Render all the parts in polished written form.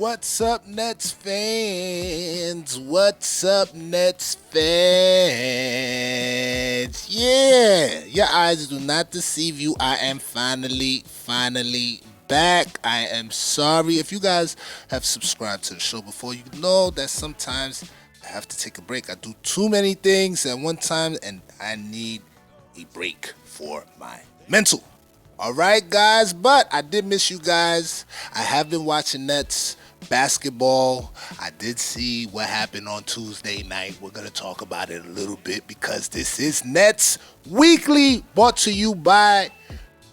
What's up, Nets fans? What's up, Nets fans? Yeah, your eyes do not deceive you. I am finally back. I am sorry. If you guys have subscribed to the show before, you know that sometimes I have to take a break. I do too many things at one time, and I need a break for my mental. All right, guys, but I did miss you guys. I have been watching Nets basketball. I did see what happened on Tuesday night. We're going to talk about it a little bit because this is Nets Weekly, brought to you by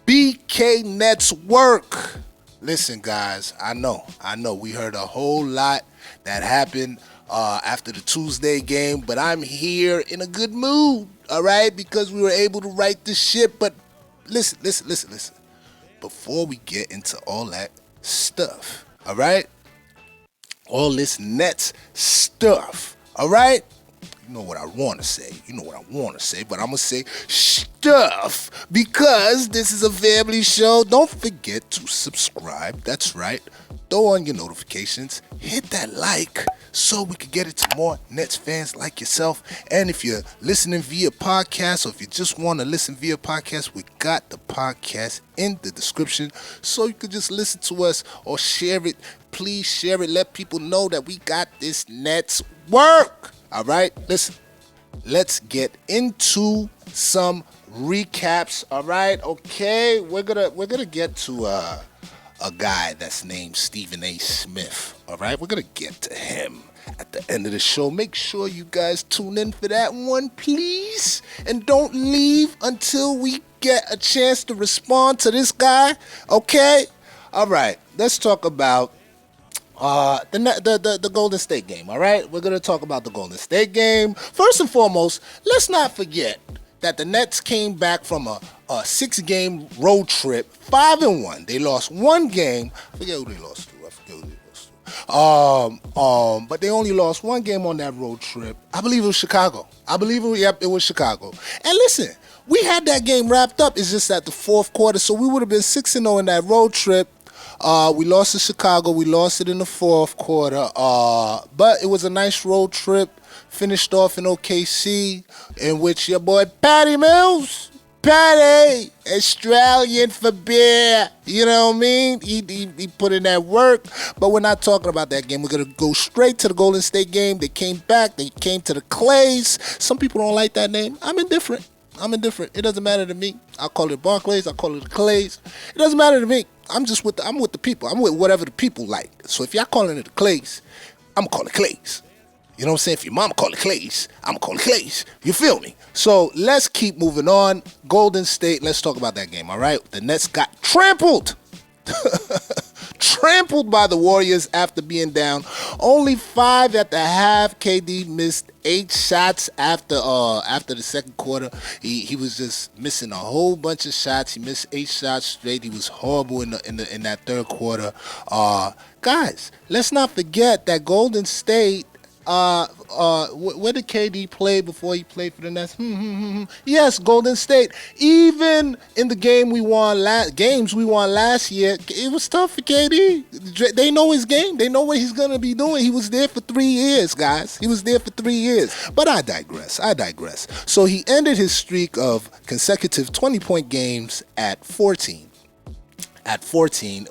BK Netswork. Listen, guys, I know. We heard a whole lot that happened after the Tuesday game, but I'm here in a good mood, all right, because we were able to right the ship. But listen. Before we get into all that stuff, all right, all this Nets stuff, all right? You know what I want to say, but I'm going to say stuff because this is a family show. Don't forget to subscribe. That's right. Throw on your notifications. Hit that like so we can get it to more Nets fans like yourself. And if you're listening via podcast or if you just want to listen via podcast, we got the podcast in the description so you can just listen to us or share it. Please share it. Let people know that we got this Nets work. All right, listen, let's get into some recaps. All right, okay, we're gonna get to a guy that's named Stephan A. Smith. All right, we're gonna get to him at the end of the show. Make sure you guys tune in for that one, please, and don't leave until we get a chance to respond to this guy. Okay, all right, let's talk about the Golden State game, all right? We're going to talk about the Golden State game. First and foremost, let's not forget that the Nets came back from a 6-game road trip, 5-1. They lost one game. I forget who they lost to. But they only lost one game on that road trip. I believe it was Chicago. It was Chicago. And listen, we had that game wrapped up. It's just at the fourth quarter, so we would have been 6-0 in that road trip. We lost to Chicago. We lost it in the fourth quarter. But it was a nice road trip. Finished off in OKC, in which your boy Patty Mills, Australian for beer. You know what I mean? He put in that work. But we're not talking about that game. We're going to go straight to the Golden State game. They came back. They came to the Clays. Some people don't like that name. I'm indifferent. It doesn't matter to me. I'll call it Barclays. I'll call it the Clays. It doesn't matter to me. I'm with the people. I'm with whatever the people like. So if y'all calling it the Clays, I'm going to call it Clays. You know what I'm saying? If your mom call it Clays, I'm going to call it Clays. You feel me? So let's keep moving on. Golden State, let's talk about that game, all right? The Nets got trampled. Trampled by the Warriors after being down only 5 at the half. KD missed 8 shots after the second quarter. He was just missing a whole bunch of shots. He missed 8 shots straight. He was horrible in that third quarter. Guys, let's not forget that Golden State. Where did KD play before he played for the Nets? Yes, Golden State. Even in the games we won last year, it was tough for KD. They know his game. They know what he's gonna be doing. He was there for 3 years, guys. He was there for 3 years. But I digress. So he ended his streak of consecutive 20-point games at 14.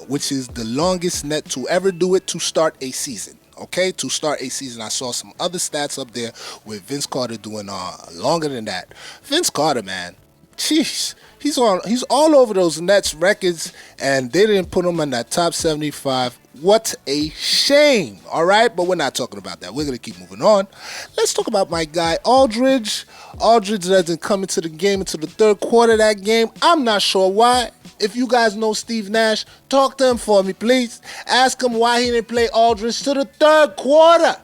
Which is the longest Net to ever do it to start a season. Okay, to start a season. I saw some other stats up there with Vince Carter doing longer than that. Vince Carter, man, jeez, he's all over those Nets records, and they didn't put him in that top 75. What a shame. All right, but we're not talking about that. We're gonna keep moving on. Let's talk about my guy Aldridge. Aldridge doesn't come into the game until the third quarter of that game. I'm not sure why. If you guys know Steve Nash, talk to him for me, please. Ask him why he didn't play Aldridge to the third quarter.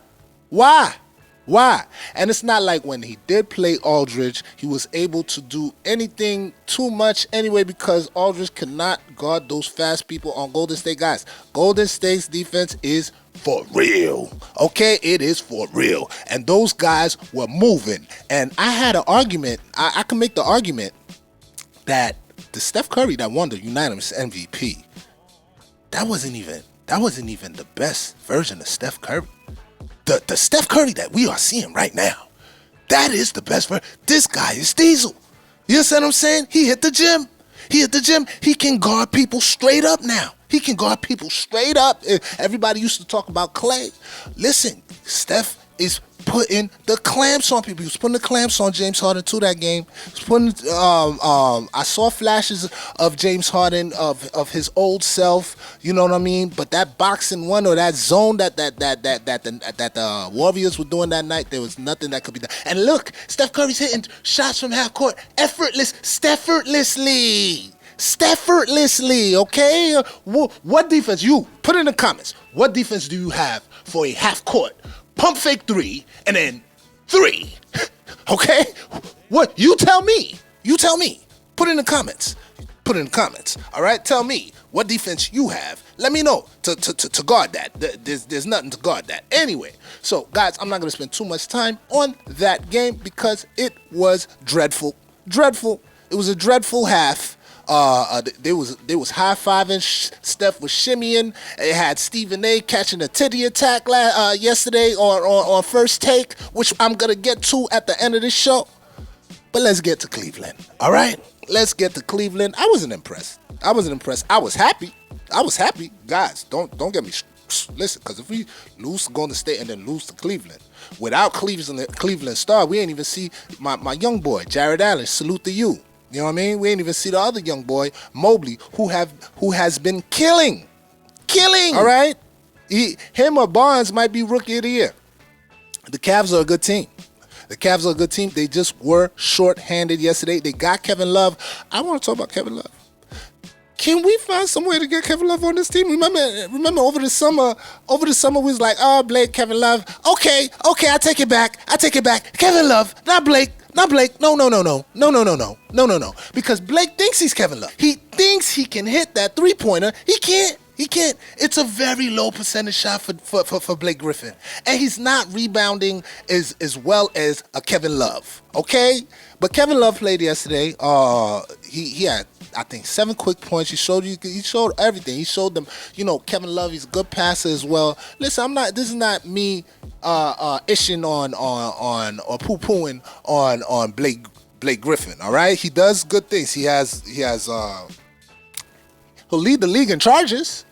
Why? And it's not like when he did play Aldridge, he was able to do anything too much anyway because Aldridge cannot guard those fast people on Golden State, guys. Golden State's defense is for real. Okay, it is for real. And those guys were moving. And I had an argument. I can make the argument that the Steph Curry that won the unanimous MVP, that wasn't even that wasn't even the best version of Steph Curry. The Steph Curry that we are seeing right now, that is the best version. This guy is Diesel. You understand what I'm saying? He hit the gym. He can guard people straight up now. He can guard people straight up. Everybody used to talk about Clay. Listen, Steph is putting the clamps on people. He was putting the clamps on James Harden to that game. He was putting. I saw flashes of James Harden of his old self. You know what I mean? But that boxing one or that zone that the Warriors were doing that night, there was nothing that could be done. And look, Steph Curry's hitting shots from half court, Steffortlessly, okay? What defense? You put in the comments. What defense do you have for a half court pump fake three and then three? Okay? What? You tell me. Put in the comments. All right? Tell me what defense you have. Let me know to guard that. There's nothing to guard that. Anyway, so guys, I'm not going to spend too much time on that game because it was dreadful. It was a dreadful half. There was high-fiving. Steph was shimmying. It had Stephan A catching a titty attack yesterday on First Take, which I'm gonna get to at the end of this show. But let's get to Cleveland. All right, let's get to Cleveland. I wasn't impressed. I was happy. Guys, don't get me. Listen, because if we lose to Golden State and then lose to Cleveland, without Cleveland star, we ain't even see my young boy Jared Allen. Salute to you. You know what I mean? We ain't even see the other young boy, Mobley, who has been killing. All right? Him or Barnes might be rookie of the year. The Cavs are a good team. They just were short-handed yesterday. They got Kevin Love. I want to talk about Kevin Love. Can we find some way to get Kevin Love on this team? Remember over the summer we was like, oh, Blake, Kevin Love. Okay, I take it back. Kevin Love, not Blake. No. Because Blake thinks he's Kevin Love. He thinks he can hit that three-pointer. He can't. It's a very low percentage shot for Blake Griffin. And he's not rebounding as well as a Kevin Love. Okay? But Kevin Love played yesterday. He had, I think, 7 quick points. He showed everything. He showed them, Kevin Love, he's a good passer as well. Listen, this is not me ishing on or poo-pooing on Blake Griffin, all right? He does good things. He'll lead the league in charges,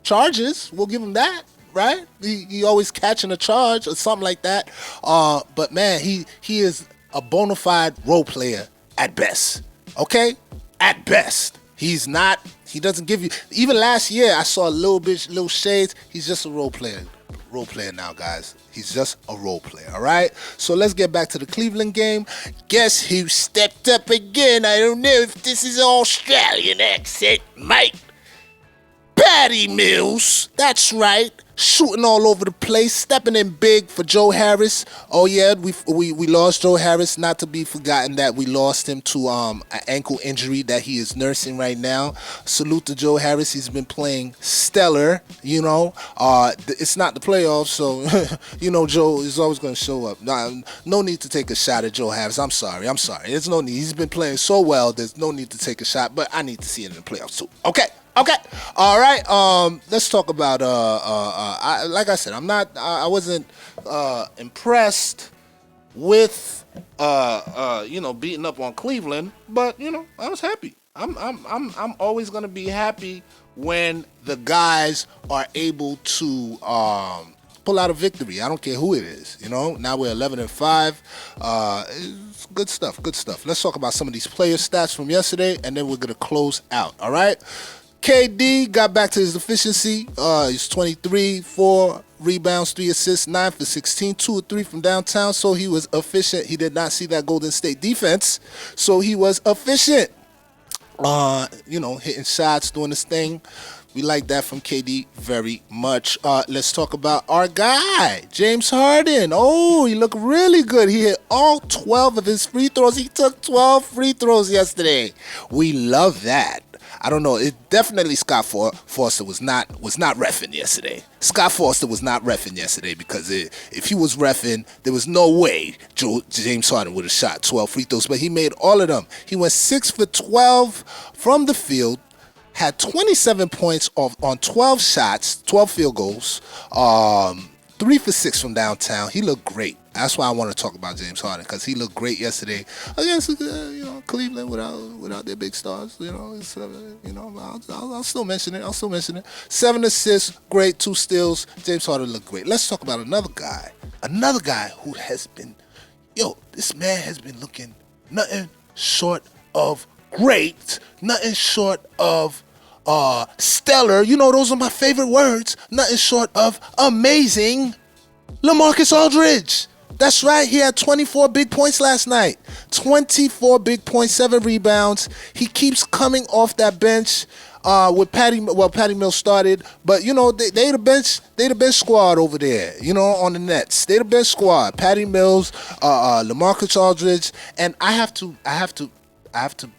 charges. We'll give him that, right? He always catching a charge or something like that. But man, he is a bona fide role player at best. Okay? At best. He doesn't give you, even last year I saw little shades. He's just a role player now, guys. He's just a role player, all right? So let's get back to the Cleveland game. Guess who stepped up again? I don't know if this is Australian accent, mate. Patty Mills. That's right. Shooting all over the place, stepping in big for Joe Harris. Oh yeah, we lost Joe Harris. Not to be forgotten that we lost him to an ankle injury that he is nursing right now. Salute to Joe Harris. He's been playing stellar. It's not the playoffs, so Joe is always going to show up. No need to take a shot at Joe Harris. I'm sorry. There's no need. He's been playing so well. There's no need to take a shot, but I need to see it in the playoffs too. Okay. All right. Let's talk about. Like I said, I wasn't impressed with beating up on Cleveland, but I was happy. I'm always gonna be happy when the guys are able to pull out a victory. I don't care who it is. Now we're 11-5. It's good stuff. Let's talk about some of these player stats from yesterday, and then we're gonna close out. All right. KD got back to his efficiency. He's 23, 4 rebounds, 3 assists, 9 for 16, 2 or 3 from downtown. So he was efficient. He did not see that Golden State defense, so he was efficient. Hitting shots, doing his thing. We like that from KD very much. Let's talk about our guy, James Harden. Oh, he looked really good. He hit all 12 of his free throws. He took 12 free throws yesterday. We love that. I don't know. It definitely Scott Foster was not reffing yesterday. Scott Foster was not reffing yesterday because if he was reffing, there was no way James Harden would have shot 12 free throws. But he made all of them. He went 6 for 12 from the field, had 27 points on 12 shots, 12 field goals, 3 for 6 from downtown. He looked great. That's why I want to talk about James Harden, because he looked great yesterday against Cleveland without their big stars. I'll still mention it. 7 assists, great. 2 steals. James Harden looked great. Let's talk about another guy who has been, this man has been looking nothing short of great, nothing short of stellar. Those are my favorite words. Nothing short of amazing. LaMarcus Aldridge. That's right. He had 24 big points last night. 24 big points, 7 rebounds. He keeps coming off that bench with Patty Mills started, but they the bench squad over there, on the Nets. They the bench squad. Patty Mills, LaMarcus Aldridge, and I have to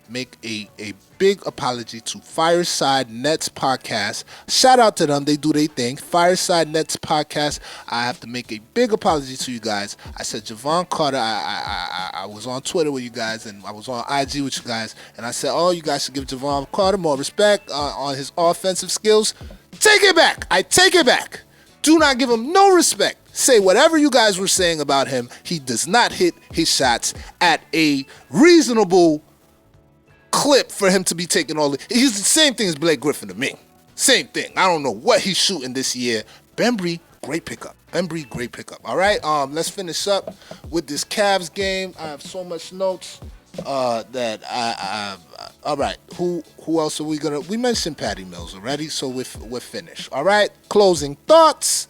make a big apology to Fireside Nets Podcast. Shout out to them. They do their thing. Fireside Nets Podcast. I have to make a big apology to you guys. I said Javon Carter. I was on Twitter with you guys, and I was on IG with you guys, and I said, you guys should give Javon Carter more respect on his offensive skills. Take it back. I take it back. Do not give him no respect. Say whatever you guys were saying about him. He does not hit his shots at a reasonable clip for him to be taking all the... He's the same thing as Blake Griffin to me. Same thing. I don't know what he's shooting this year. Bembry, great pickup. All right, let's finish up with this Cavs game. I have so much notes that I all right, who else are we gonna... We mentioned Patty Mills already, so we're finished. All right, closing thoughts.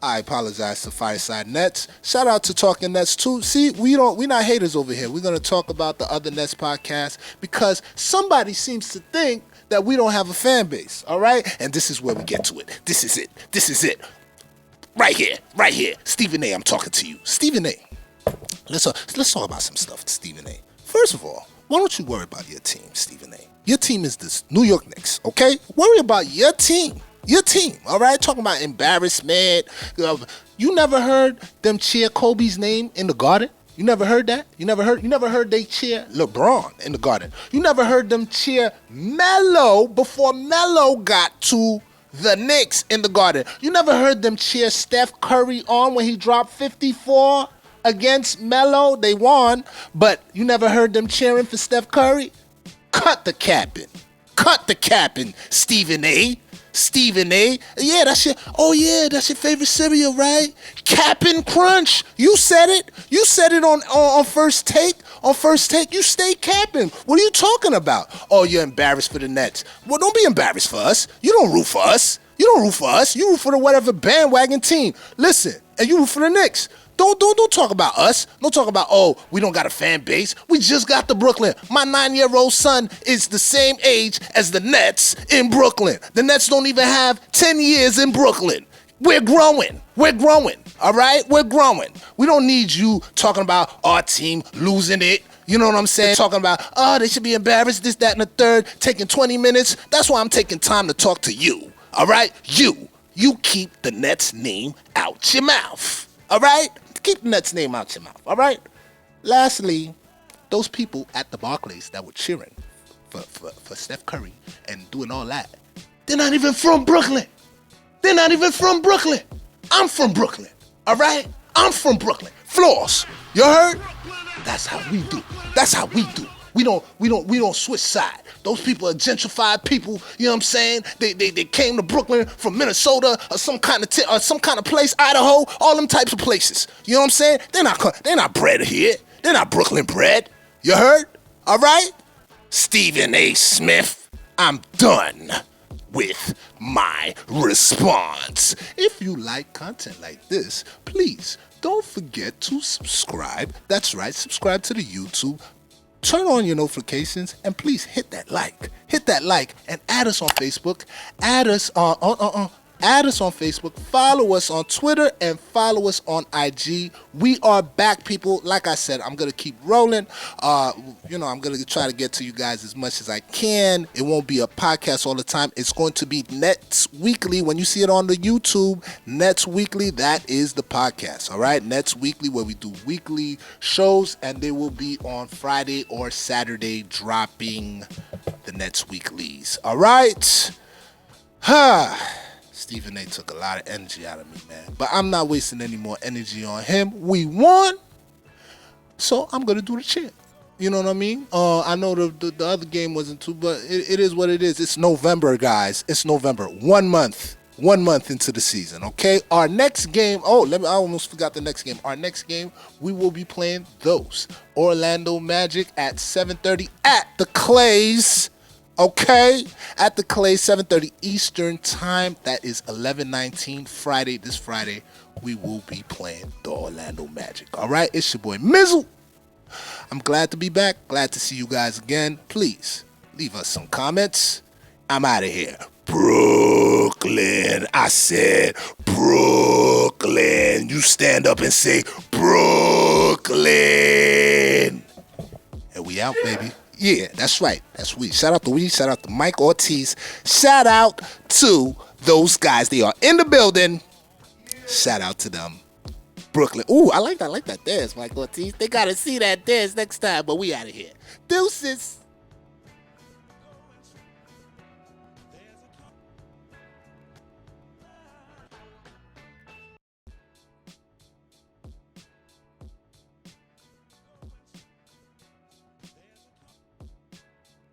I apologize to Fireside Nets. Shout out to Talking Nets too. See, we're not haters over here. We're gonna talk about the other Nets podcasts because somebody seems to think that we don't have a fan base. All right, and this is where we get to it. This is it. Right here. Stephan A, I'm talking to you. Stephan A. Let's talk about some stuff, Stephan A. First of all, why don't you worry about your team, Stephan A? Your team is the New York Knicks, okay? Worry about your team. Your team, all right? Talking about embarrassment. You never heard them cheer Kobe's name in the Garden? You never heard that? You never heard they cheer LeBron in the Garden? You never heard them cheer Melo before Melo got to the Knicks in the Garden? You never heard them cheer Steph Curry on when he dropped 54 against Melo? They won, but you never heard them cheering for Steph Curry? Cut the capping, Stephan A. Yeah, that's your favorite cereal, right? Cap'n Crunch. You said it on First Take. On First Take, you stay capping. What are you talking about? Oh, you're embarrassed for the Nets. Well, don't be embarrassed for us. You don't root for us. You root for the whatever bandwagon team. Listen, and you root for the Knicks. Don't talk about us. Don't talk about, we don't got a fan base. We just got to Brooklyn. My 9-year-old son is the same age as the Nets in Brooklyn. The Nets don't even have 10 years in Brooklyn. We're growing. All right? We're growing. We don't need you talking about our team losing it. You know what I'm saying? Talking about, they should be embarrassed, this, that, and the third, taking 20 minutes. That's why I'm taking time to talk to you. All right? You keep the Nets name out your mouth. All right? Keep the Nets name out your mouth, all right? Lastly, those people at the Barclays that were cheering for Steph Curry and doing all that, they're not even from Brooklyn. I'm from Brooklyn, all right? I'm from Brooklyn. Floors, you heard? That's how we do. We don't switch sides. Those people are gentrified people. You know what I'm saying? They came to Brooklyn from Minnesota or some kind of place, Idaho, all them types of places. You know what I'm saying? They're not bred here. They're not Brooklyn bred. You heard? All right? Stephan A. Smith, I'm done with my response. If you like content like this, please don't forget to subscribe. That's right, subscribe to the YouTube. Turn on your notifications and please hit that like. And add us on Facebook. Add us on Facebook. Follow us on Twitter and follow us on IG. We are back, people. Like I said, I'm gonna keep rolling. I'm gonna try to get to you guys as much as I can. It won't be a podcast all the time. It's going to be Nets Weekly. When you see it on the YouTube, Nets Weekly, that is the podcast. All right, Nets Weekly, where we do weekly shows, and they will be on Friday or Saturday dropping the Nets weeklies. All right? Stephan A took a lot of energy out of me, man. But I'm not wasting any more energy on him. We won, so I'm going to do the chant. You know what I mean? I know the other game wasn't too, but it is what it is. It's November, guys. It's November. 1 month. 1 month into the season, okay? Our next game, I almost forgot the next game. Our next game, we will be playing those. Orlando Magic at 7:30 at the Clays, okay? At the Clays, 7:30 Eastern time. That is 11/19 Friday. This Friday, we will be playing the Orlando Magic, all right? It's your boy Mizzle. I'm glad to be back. Glad to see you guys again. Please, leave us some comments. I'm out of here. Brooklyn. I said Brooklyn. You stand up and say Brooklyn. And we out, baby. Yeah, that's right. That's we. Shout out to we. Shout out to Mike Ortiz. Shout out to those guys. They are in the building. Shout out to them. Brooklyn. Ooh, I like that. I like that dance, Mike Ortiz. They got to see that dance next time, but we out of here. Deuces.